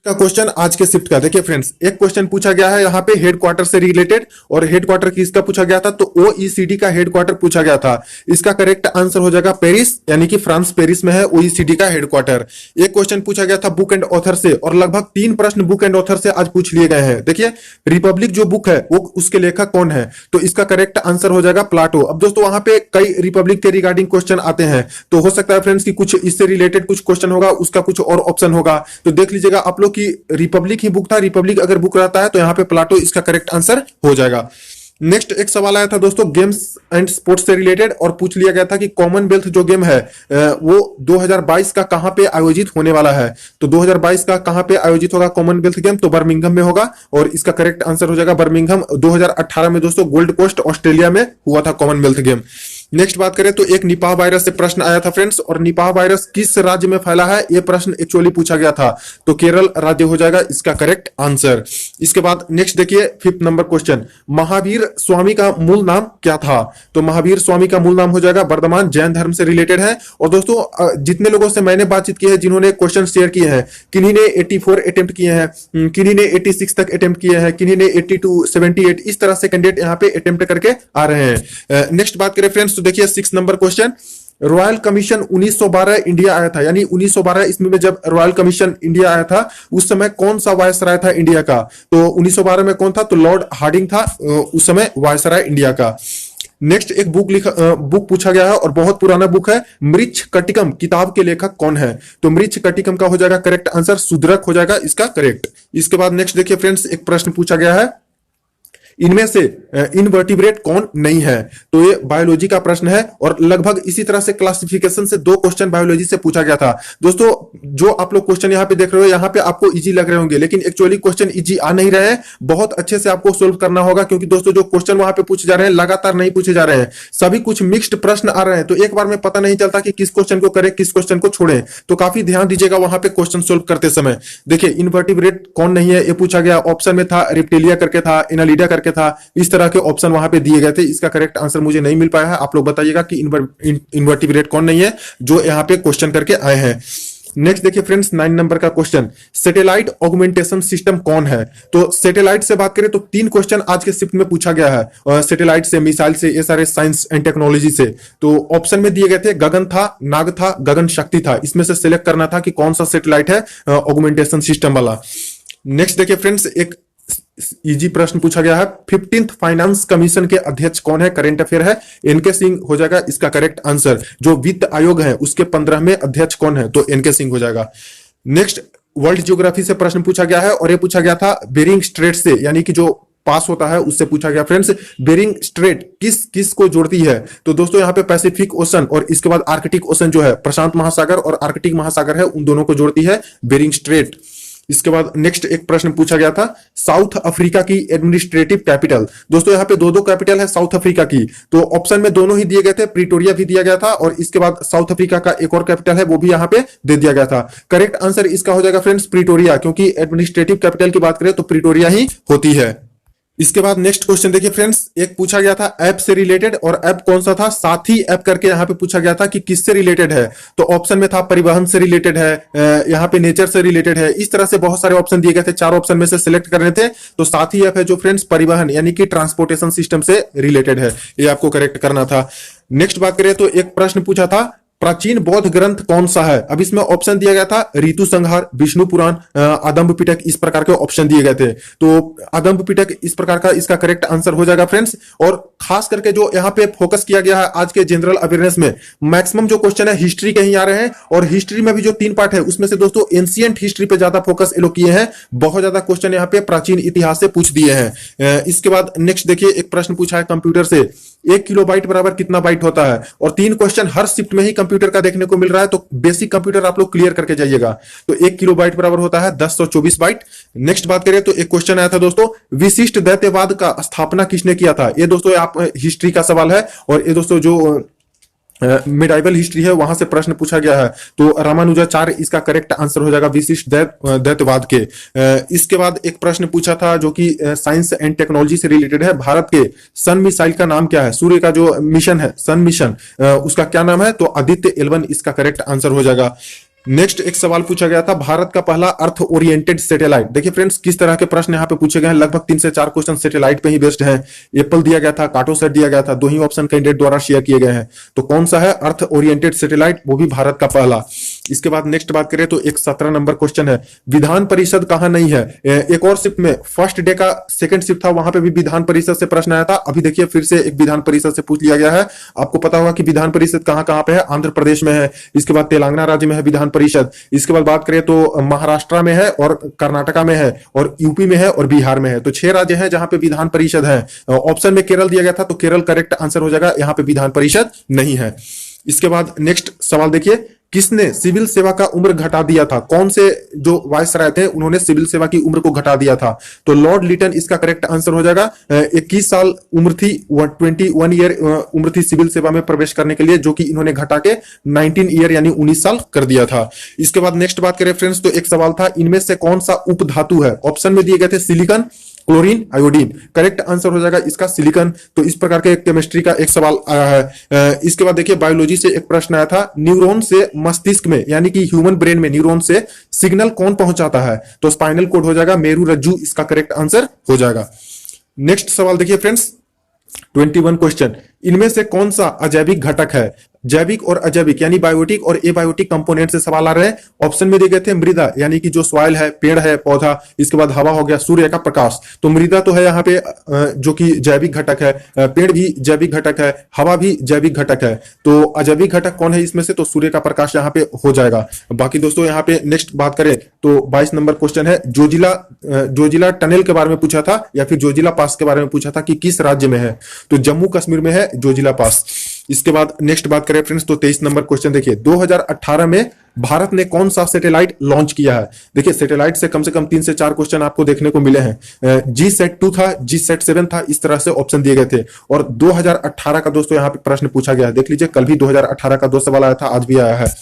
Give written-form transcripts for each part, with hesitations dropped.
का क्वेश्चन आज के शिफ्ट का देखिए फ्रेंड्स, एक क्वेश्चन पूछा गया है यहाँ पे हेडक्वार्टर से रिलेटेड, और हेडक्वार्टर किसका पूछा गया था तो ओईसीडी का हेडक्वार्टर पूछा गया था। इसका करेक्ट आंसर हो जाएगा पेरिस, यानी कि फ्रांस पेरिस में है ओईसीडी का हेडक्वार्टर। एक क्वेश्चन पूछा गया था बुक एंड ऑथर से, और लगभग 3 प्रश्न बुक एंड ऑथर से आज पूछ लिए गए हैं। देखिए रिपब्लिक जो बुक है वो उसके लेखक कौन है, तो इसका करेक्ट आंसर हो जाएगा प्लाटो। अब दोस्तों वहां पे कई रिपब्लिक के रिगार्डिंग क्वेश्चन आते हैं, तो हो सकता है फ्रेंड्स कि कुछ इससे रिलेटेड कुछ क्वेश्चन होगा, उसका कुछ और ऑप्शन होगा, तो देख लीजिएगा आप लोग की रिपब्लिक ही बुक था। रिपब्लिक अगर बुक रहता है तो यहाँ पे प्लाटो इसका करेक्ट आंसर हो जाएगा। नेक्स्ट एक सवाल आया था दोस्तों गेम्स एंड स्पोर्ट्स से रिलेटेड, और पूछ लिया गया था कि कॉमनवेल्थ जो गेम है वो 2022 का कहां पे आयोजित होने वाला है। तो 2022 का कहां पे आयोजित होगा कॉमनवेल्थ गेम, तो बर्मिंघम में होगा, और इसका करेक्ट आंसर हो जाएगा बर्मिंघम। 2018 में दोस्तों गोल्ड कोस्ट ऑस्ट्रेलिया में हुआ था कॉमनवेल्थ गेम। नेक्स्ट बात करें तो एक निपाह वायरस से प्रश्न आया था फ्रेंड्स, और निपाह वायरस किस राज्य में फैला है यह प्रश्न एक्चुअली पूछा गया था, तो केरल राज्य हो जाएगा इसका करेक्ट आंसर। इसके बाद नेक्स्ट देखिए 5th number question, Mahavir Swami का मूल नाम क्या था, तो महावीर स्वामी का मूल नाम हो जाएगा वर्धमान, जैन धर्म से रिलेटेड है। और दोस्तों जितने लोगों से मैंने बातचीत की है जिन्होंने क्वेश्चन शेयर किए हैं, किन्हीं ने 84 अटेम्प्ट किए हैं, किन्हीं ने 86 तक अटेम्प्ट किए हैं, किन्हीं ने 82 78 इस तरह से कैंडिडेट यहाँ पे अटेम्प्ट करके आ रहे हैं। नेक्स्ट बात करें फ्रेंड्स तो देखिए 6 number question, royal commission 1912 India आया था, यानी 1912 ईस्वी में जब रॉयल कमीशन इंडिया आया था उस समय कौन सा वायसराय था इंडिया का, तो 1912 में कौन था, तो लॉर्ड हार्डिंग था उस समय वायसराय इंडिया का। नेक्स्ट एक बुक पूछा गया है और बहुत पुराना बुक है, मृच्छ कटिकम किताब के लेखक कौन है, तो मृच्छ कटिकम का हो जाएगा करेक्ट आंसर सुद्रक हो जाएगा इसका करेक्ट। इसके बाद नेक्स्ट देखिए फ्रेंड्स एक प्रश्न पूछा गया है, इनमें से इनवर्टिब्रेट कौन नहीं है, तो ये बायोलॉजी का प्रश्न है, और लगभग इसी तरह से क्लासिफिकेशन से 2 क्वेश्चन बायोलॉजी से पूछा गया था। दोस्तों जो आप लोग क्वेश्चन यहाँ पे देख रहे हो यहाँ पे आपको इजी लग रहे होंगे, लेकिन एक्चुअली क्वेश्चन इजी आ नहीं रहे हैं, बहुत अच्छे से आपको सोल्व करना होगा, क्योंकि दोस्तों जो क्वेश्चन वहां पे पूछे जा रहे हैं लगातार नहीं पूछे जा रहे हैं, सभी कुछ मिक्स्ड प्रश्न आ रहे हैं, तो एक बार में पता नहीं चलता कि किस क्वेश्चन को करें किस क्वेश्चन को छोड़ें, तो काफी ध्यान दीजिएगा वहां पे क्वेश्चन सोल्व करते समय। देखिए इनवर्टिब्रेट कौन नहीं है ये पूछा गया, ऑप्शन में था रेप्टिलिया करके था, एनालिडा करके था, इस तरह के ऑप्शन वहां पे दिए गए थे। इसका करेक्ट आंसर मुझे नहीं मिल पाया है, आप लोग बताइएगा कि इनवर्टिब्रेट कौन नहीं है जो यहाँ पे क्वेश्चन करके आए हैं। नेक्स्ट देखिए फ्रेंड्स 9 नंबर का क्वेश्चन, सैटेलाइट ऑगमेंटेशन सिस्टम कौन है, तो सैटेलाइट से बात करें तो 3 क्वेश्चन आज के शिफ्ट में पूछा गया है, सैटेलाइट से, मिसाइल से, ये सारे साइंस एंड टेक्नोलॉजी से। तो ऑप्शन में दिए गए थे गगन था, नाग था, गगन शक्ति था, इसमें से सिलेक्ट करना था कि कौन सा सैटेलाइट है ऑगमेंटेशन सिस्टम वाला। नेक्स्ट देखिए फ्रेंड्स एक इजी प्रश्न पूछा गया है, 15th फाइनेंस कमीशन के अध्यक्ष कौन है, करेंट अफेयर है, एनके सिंह हो जाएगा इसका करेक्ट आंसर। जो वित्त आयोग है उसके 15वें अध्यक्ष कौन है, तो एनके सिंह हो जाएगा। नेक्स्ट वर्ल्ड ज्योग्राफी से प्रश्न पूछा गया है, और ये पूछा गया था बेरिंग स्ट्रेट से, यानी कि जो पास होता है उससे पूछा गया फ्रेंड्स, बेरिंग स्ट्रेट किस किस को जोड़ती है, तो दोस्तों यहाँ पे पैसिफिक ओशन और इसके बाद आर्कटिक ओशन जो है, प्रशांत महासागर और आर्कटिक महासागर है, उन दोनों को जोड़ती है बेरिंग स्ट्रेट। इसके बाद नेक्स्ट एक प्रश्न पूछा गया था, साउथ अफ्रीका की एडमिनिस्ट्रेटिव कैपिटल, दोस्तों यहाँ पे 2 कैपिटल है साउथ अफ्रीका की, तो ऑप्शन में दोनों ही दिए गए थे, प्रिटोरिया भी दिया गया था, और इसके बाद साउथ अफ्रीका का एक और कैपिटल है वो भी यहाँ पे दे दिया गया था। करेक्ट आंसर इसका हो जाएगा फ्रेंड्स प्रिटोरिया, क्योंकि एडमिनिस्ट्रेटिव कैपिटल की बात करें तो प्रिटोरिया ही होती है। इसके बाद नेक्स्ट क्वेश्चन देखिए फ्रेंड्स, एक पूछा गया था ऐप से रिलेटेड, और ऐप कौन सा था, साथी ऐप करके यहाँ पे पूछा गया था कि किससे रिलेटेड है, तो ऑप्शन में था परिवहन से रिलेटेड है, यहाँ पे नेचर से रिलेटेड है, इस तरह से बहुत सारे ऑप्शन दिए गए थे, 4 ऑप्शन में से सिलेक्ट करने थे, तो साथी ऐप है जो फ्रेंड्स परिवहन यानी कि ट्रांसपोर्टेशन सिस्टम से रिलेटेड है, ये आपको करेक्ट करना था। नेक्स्ट बात करें तो एक प्रश्न पूछा था, प्राचीन बौद्ध ग्रंथ कौन सा है, अब इसमें ऑप्शन दिया गया था ऋतु संहार, विष्णु पुराण, आदम्ब पिटक, इस प्रकार के ऑप्शन दिए गए थे, तो आदम्ब पिटक इस प्रकार का इसका करेक्ट आंसर हो जाएगा फ्रेंड्स। और खास करके जो यहाँ पे फोकस किया गया है आज के जनरल अवेयरनेस में, मैक्सिमम जो क्वेश्चन है हिस्ट्री के ही आ रहे हैं, और हिस्ट्री में भी जो 3 पार्ट है उसमें से दोस्तों एंशिएंट हिस्ट्री पे ज्यादा फोकस ये लोग किए हैं, बहुत ज्यादा क्वेश्चन यहाँ पे प्राचीन इतिहास से पूछ दिए हैं। इसके बाद नेक्स्ट देखिए एक प्रश्न पूछा है कंप्यूटर से, 1 किलोबाइट बराबर कितना बाइट होता है, और 3 क्वेश्चन हर शिफ्ट में ही कंप्यूटर का देखने को मिल रहा है, तो बेसिक कंप्यूटर आप लोग क्लियर करके जाइएगा। तो 1 किलोबाइट बराबर होता है 1024 बाइट। नेक्स्ट बात करें तो एक क्वेश्चन आया था दोस्तों, विशिष्ट दैत्यवाद का स्थापना किसने किया था, ये दोस्तों आप हिस्ट्री का सवाल है, और ये दोस्तों जो मिडाइवल हिस्ट्री है वहां से प्रश्न पूछा गया है, तो रामानुजाचार्य इसका करेक्ट आंसर हो जाएगा विशिष्ट दैत्यवाद के। इसके बाद एक प्रश्न पूछा था जो कि साइंस एंड टेक्नोलॉजी से रिलेटेड है, भारत के सन मिसाइल का नाम क्या है, सूर्य का जो मिशन है सन मिशन उसका क्या नाम है, तो आदित्य 11 इसका करेक्ट आंसर हो जाएगा। नेक्स्ट एक सवाल पूछा गया था, भारत का पहला अर्थ ओरिएंटेड सैटेलाइट। देखिए फ्रेंड्स, किस तरह के प्रश्न यहाँ पे पूछे गए हैं, लगभग 3 से 4 क्वेश्चन सैटेलाइट पे ही बेस्ड हैं। एप्पल दिया गया था, कार्टोसैट दिया गया था, 2 ही ऑप्शन कैंडिडेट द्वारा शेयर किए गए हैं। तो कौन सा है अर्थ ओरिएंटेड सैटेलाइट, वो भी भारत का पहला। इसके बाद नेक्स्ट बात करें तो एक 17 नंबर क्वेश्चन है, विधान परिषद कहां नहीं है। एक और शिफ्ट में फर्स्ट डे का सेकंड शिफ्ट था, वहां पे भी विधान परिषद से प्रश्न आया था। अभी देखिए फिर से एक विधान परिषद से पूछ लिया गया है। आपको पता होगा कि विधान परिषद कहां कहां पे है, आंध्र प्रदेश में है, इसके बाद तेलंगाना राज्य में है विधान परिषद, इसके बाद बात करें तो महाराष्ट्र में है और कर्नाटका में है और यूपी में है और बिहार में है। तो 6 राज्य हैं जहां पे विधान परिषद है। ऑप्शन में केरल दिया गया था, तो केरल करेक्ट आंसर हो जाएगा, यहाँ पे विधान परिषद नहीं है। इसके बाद नेक्स्ट सवाल देखिए, किसने सिविल सेवा का उम्र घटा दिया था। कौन से जो वायसराय थे उन्होंने सिविल सेवा की उम्र को घटा दिया था। तो लॉर्ड लिटन इसका करेक्ट आंसर हो जाएगा। 21 साल उम्र थी, 21 ईयर उम्र थी सिविल सेवा में प्रवेश करने के लिए, जो कि इन्होंने घटा के 19 ईयर यानी 19 साल कर दिया था। इसके बाद नेक्स्ट बात करें फ्रेंड्स, तो एक सवाल था, इनमें से कौन सा उपधातु है। ऑप्शन में दिए गए थे silicon, chlorine, iodine. Correct answer हो जाएगा इसका सिलिकॉन। तो इस प्रकार के केमिस्ट्री का एक सवाल आया है। इसके बाद देखिए बायोलॉजी से एक प्रश्न आया था, न्यूरॉन से मस्तिष्क में यानी कि ह्यूमन ब्रेन में न्यूरॉन से सिग्नल कौन पहुंचाता है। तो स्पाइनल कोड हो जाएगा, मेरू रज्जू इसका करेक्ट आंसर हो जाएगा। नेक्स्ट सवाल देखिए फ्रेंड्स, 21 क्वेश्चन, इनमें से कौन सा अजैविक घटक है। जैविक और अजैविक यानी बायोटिक और एबायोटिक कंपोनेंट से सवाल आ रहे हैं। ऑप्शन में दिए गए थे मृदा यानी कि जो सॉइल है, पेड़ है, पौधा, इसके बाद हवा हो गया, सूर्य का प्रकाश। तो मृदा तो है यहाँ पे जो कि जैविक घटक है, पेड़ भी जैविक घटक है, हवा भी जैविक घटक है। तो अजैविक घटक कौन है इसमें से, तो सूर्य का प्रकाश यहाँ पे हो जाएगा। बाकी दोस्तों यहाँ पे नेक्स्ट बात करें तो 22 नंबर क्वेश्चन है, जोजिला टनल के बारे में पूछा था या फिर जोजिला पास के बारे में पूछा था कि किस राज्य में है। तो जम्मू कश्मीर में है जोजिला पास। इसके बाद नेक्स्ट बात करें फ्रेंड्स तो 23 नंबर क्वेश्चन देखिए, 2018 में भारत ने कौन सा सैटेलाइट लॉन्च किया है। देखिए सैटेलाइट से कम 3 से 4 क्वेश्चन आपको देखने को मिले हैं। G-SAT-2 था, G-SAT-7 था, इस तरह से ऑप्शन दिए गए थे। और 2018 का दोस्तों यहाँ पे प्रश्न पूछा गया है, देख लीजिए कल भी 2018 का 2 सवाल आया था, आज भी आया है।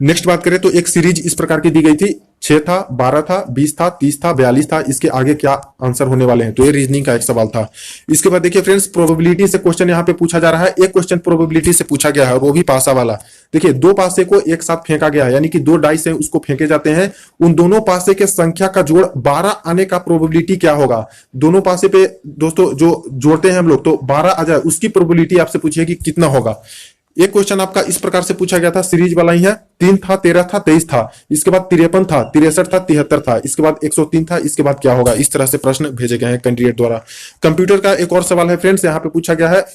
नेक्स्ट बात करें तो एक सीरीज इस प्रकार की दी गई थी, 6 था, 12 था, 20 था, 30 था, 42 था, इसके आगे क्या आंसर होने वाले हैं। तो ये रीजनिंग का एक सवाल था। इसके बाद देखिए फ्रेंड्स, प्रोबेबिलिटी से क्वेश्चन यहाँ पे पूछा जा रहा है। एक क्वेश्चन प्रोबेबिलिटी से पूछा गया है, वो भी पासा वाला। देखिए 2 पासे को एक साथ फेंका गया है, यानी कि 2 डाइस है उसको फेंके जाते हैं, उन दोनों पासे के संख्या का जोड़ 12 आने का प्रोबेबिलिटी क्या होगा। दोनों पासे पे दोस्तों जो जोड़ते हैं हम लोग, तो 12 आ जाए, उसकी प्रोबेबिलिटी आपसे पूछिए कि कितना होगा। एक क्वेश्चन आपका इस प्रकार से पूछा गया था, सीरीज वाला ही है, 3 था, 13 था, 23 था, इसके बाद 53 था, 63 था, 73 था, इसके बाद 103 था, इसके बाद क्या होगा। इस तरह से प्रश्न भेजे गए हैं कैंडिडेट द्वारा। कंप्यूटर का एक और सवाल है फ्रेंड्स, यहाँ पे पूछा गया है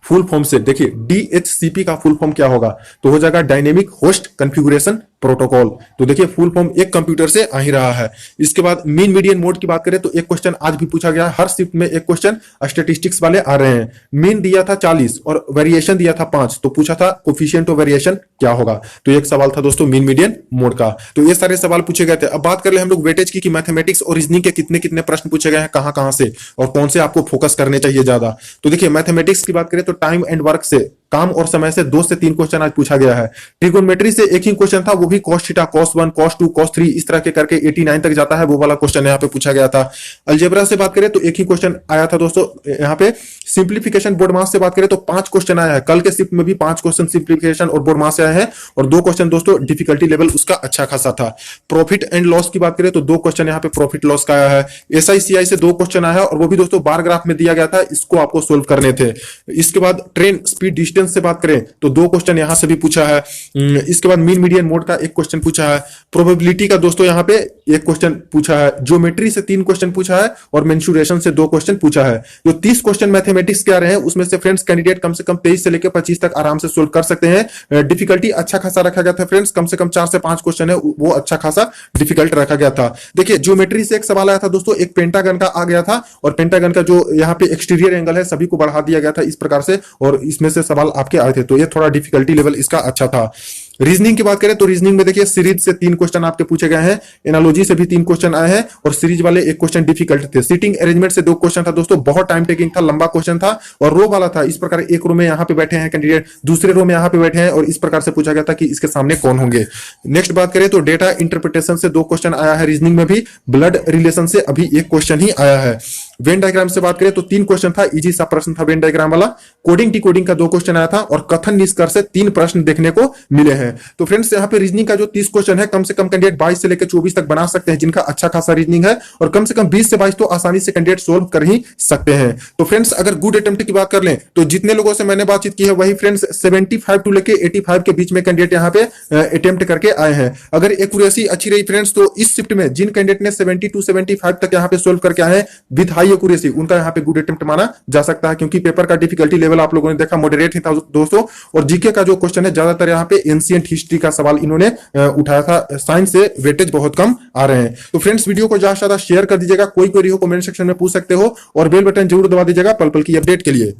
फुल फॉर्म से। देखिए DHCP का फुल फॉर्म क्या होगा, तो हो जाएगा डायनेमिक होस्ट कॉन्फ़िगरेशन प्रोटोकॉल। तो देखिए फुल फॉर्म एक कंप्यूटर से आ ही रहा है। इसके बाद मीन मीडियन मोड की बात करें तो एक क्वेश्चन आज भी पूछा गया, हर शिफ्ट में एक क्वेश्चन स्टैटिस्टिक्स वाले आ रहे हैं। मीन दिया था 40 और वेरिएशन दिया था 5, तो पूछा था कोफिशिएंट ऑफ वेरिएशन क्या होगा। तो एक सवाल था दोस्तों मीन मीडियन मोड का। तो ये सारे सवाल पूछे गए थे। अब बात कर ले हम लोग वेटेज की, मैथमेटिक्स और रीजनिंग के कितने कितने प्रश्न पूछे गए हैं, कहां कहां से और कौन से आपको फोकस करने चाहिए ज्यादा। तो देखिए मैथमेटिक्स की बात करें तो टाइम एंड वर्क से, काम और समय से 2 से 3 क्वेश्चन आज पूछा गया है। ट्रिगोनोमेट्री से एक ही क्वेश्चन था, वो भी cos theta, cos 1, cos 2, cos 3 इस तरह के करके 89 तक जाता है, वो वाला क्वेश्चन यहाँ पे पूछा गया था। अलजेब्रा से बात करें तो एक ही क्वेश्चन आया था दोस्तों यहाँ पे। सिंप्लीफिकेशन बोर्ड मास से बात करें तो 5 क्वेश्चन आया है, कल के शिफ्ट में भी 5 क्वेश्चन सिंप्लीफिकेशन और बोर्ड मास से आए हैं और 2 क्वेश्चन दोस्तों डिफिकल्टी लेवल उसका अच्छा खासा था। प्रॉफिट एंड लॉस की बात करें तो 2 क्वेश्चन यहाँ पे प्रॉफिट लॉस का आया है। SICI से 2 क्वेश्चन आया है और वो भी दोस्तों बार ग्राफ में दिया गया था, इसको आपको सोल्व करने थे। इसके बाद ट्रेन स्पीड डिस्टेंस से बात करें तो 2 क्वेश्चन यहां से भी पूछा है। इसके बाद मीन मीडियन मोड का एक क्वेश्चन पूछा है। प्रोबेबिलिटी का दोस्तों यहाँ पे एक क्वेश्चन पूछा है। ज्योमेट्री से 3 क्वेश्चन पूछा है और मेंसुरेशन से 2 क्वेश्चन पूछा है। जो 30 क्वेश्चन मैथमेटिक्स के आ रहे हैं उसमें से फ्रेंड्स कैंडिडेट कम से कम 23 से लेकर 25 तक आराम से सोल्व कर सकते हैं। डिफिकल्टी अच्छा खासा रखा गया था फ्रेंड्स, कम से कम 4 से 5 क्वेश्चन है वो अच्छा खासा डिफिकल्ट रखा गया था। देखिए ज्योमेट्री से एक सवाल आया था दोस्तों, एक पेंटागन का आ गया था और पेंटागन का जो यहाँ पे एक्सटीरियर एंगल है सभी को बढ़ा दिया गया था इस प्रकार से, और इसमें से सवाल आपके आए थे। तो ये थोड़ा डिफिकल्टी लेवल इसका अच्छा था। रीजनिंग की बात करें तो रीजनिंग में देखिए सीरीज से 3 क्वेश्चन आपके पूछे गए हैं, एनालॉजी से भी 3 क्वेश्चन आए हैं और सीरीज वाले 1 क्वेश्चन डिफिकल्ट थे। सीटिंग अरेंजमेंट से 2 क्वेश्चन था दोस्तों, बहुत टाइम टेकिंग था, लंबा क्वेश्चन था और रो वाला था। इस प्रकार एक रो में यहाँ पे बैठे हैं कैंडिडेट, दूसरे रो में यहाँ पे बैठे हैं और इस प्रकार से पूछा गया था कि इसके सामने कौन होंगे। नेक्स्ट बात करें तो डेटा इंटरप्रिटेशन से 2 क्वेश्चन आया है रीजनिंग में भी। ब्लड रिलेशन से अभी 1 क्वेश्चन ही आया है। वेन डायग्राम से बात करें तो 3 क्वेश्चन था, इजी सा प्रश्न था वेन डायग्राम वाला। कोडिंग डिकोडिंग का 2 क्वेश्चन आया था और कथन निष्कर्ष से 3 प्रश्न देखने को मिले हैं। तो फ्रेंड्स यहाँ पे रीजनिंग का जो 30 क्वेश्चन है, कम से कम कैंडिडेट 22 से लेकर 24 तक बना सकते हैं, जिनका अच्छा खासा रीजनिंग है, और कम से कम 20 से 22 तो आसानी से कैंडिडेट सोल्व कर ही सकते हैं। तो फ्रेंड्स अगर गुड अटेम्प्ट की बात कर लें तो जितने लोगों से मैंने बातचीत की है वही फ्रेंड्स 75 टू लेके 85 के बीच में कैंडिडेट यहाँ पे अटेम्प्ट करके आए हैं। अगर एक्यूरेसी अच्छी रही फ्रेंड्स तो इस शिफ्ट में जिन कैंडिडेट ने 70 टू 75 तक यहाँ पे सोल्व करके आए हैं विद हाई एक्यूरेसी, उनका यहाँ पे गुड अटेम्प्ट माना जा सकता है, क्योंकि पेपर का डिफिकल्टी लेवल आप लोगों ने देखा मॉडरेट ही था दोस्तों। और जीके का जो क्वेश्चन है ज्यादातर यहाँ पे एंशिएंट हिस्ट्री का सवाल इन्होंने उठाया था, साइंस से वेटेज बहुत कम आ रहे हैं। तो फ्रेंड्स वीडियो को ज्यादा से ज्यादा शेयर कर दीजिएगा, कोई क्वेरी हो कमेंट सेक्शन में पूछ सकते हो, और बेल बटन जरूर दबा दीजिएगा पल पल की अपडेट के लिए।